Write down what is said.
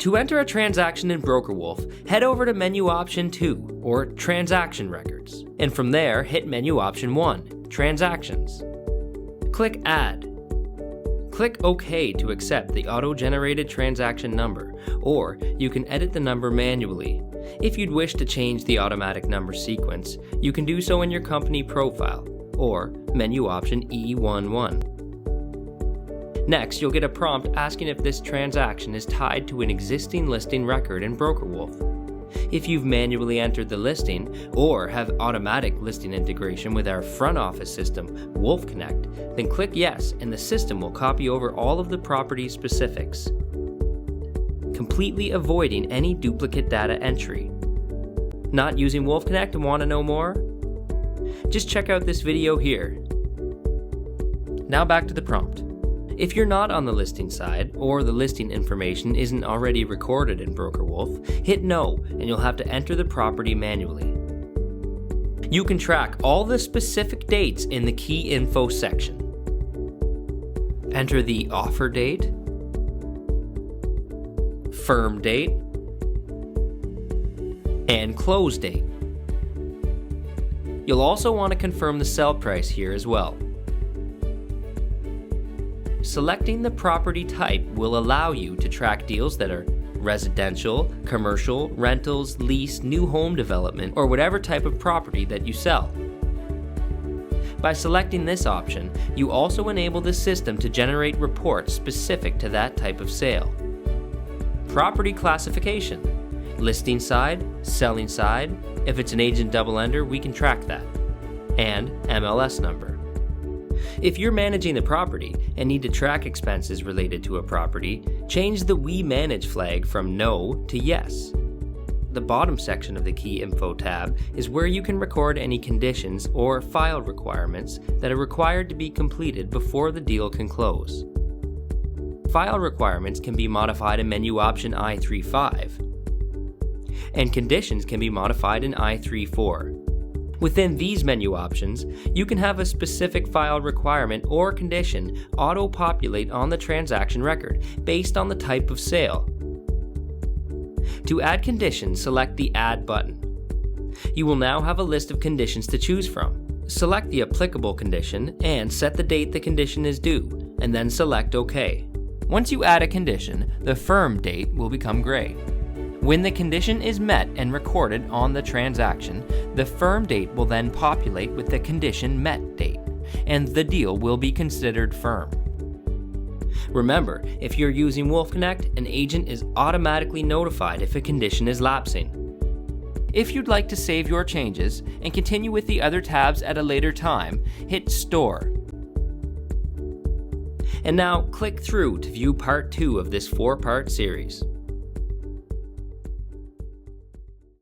To enter a transaction in brokerWOLF, head over to menu option 2, or Transaction Records, and from there hit menu option 1, Transactions. Click Add. Click OK to accept the auto-generated transaction number, or you can edit the number manually. If you'd wish to change the automatic number sequence, you can do so in your company profile, or menu option E11. Next, you'll get a prompt asking if this transaction is tied to an existing listing record in brokerWOLF. If you've manually entered the listing or have automatic listing integration with our front office system, Wolf Connect, then click Yes and the system will copy over all of the property specifics, completely avoiding any duplicate data entry. Not using Wolf Connect and want to know more? Just check out this video here. Now back to the prompt. If you're not on the listing side, or the listing information isn't already recorded in brokerWOLF, hit No and you'll have to enter the property manually. You can track all the specific dates in the Key Info section. Enter the offer date, firm date, and close date. You'll also want to confirm the sell price here as well. Selecting the property type will allow you to track deals that are residential, commercial, rentals, lease, new home development, or whatever type of property that you sell. By selecting this option, you also enable the system to generate reports specific to that type of sale. Property classification: listing side, selling side. If it's an agent double ender, we can track that. And MLS number. If you're managing the property and need to track expenses related to a property, change the We Manage flag from No to Yes. The bottom section of the Key Info tab is where you can record any conditions or file requirements that are required to be completed before the deal can close. File requirements can be modified in menu option I35, and conditions can be modified in I34. Within these menu options, you can have a specific file requirement or condition auto-populate on the transaction record based on the type of sale. To add conditions, select the Add button. You will now have a list of conditions to choose from. Select the applicable condition and set the date the condition is due, and then select OK. Once you add a condition, the firm date will become gray. When the condition is met and recorded on the transaction, the firm date will then populate with the condition met date, and the deal will be considered firm. Remember, if you're using Wolf Connect, an agent is automatically notified if a condition is lapsing. If you'd like to save your changes and continue with the other tabs at a later time, hit Store. And now click through to view part 2 of this 4-part series.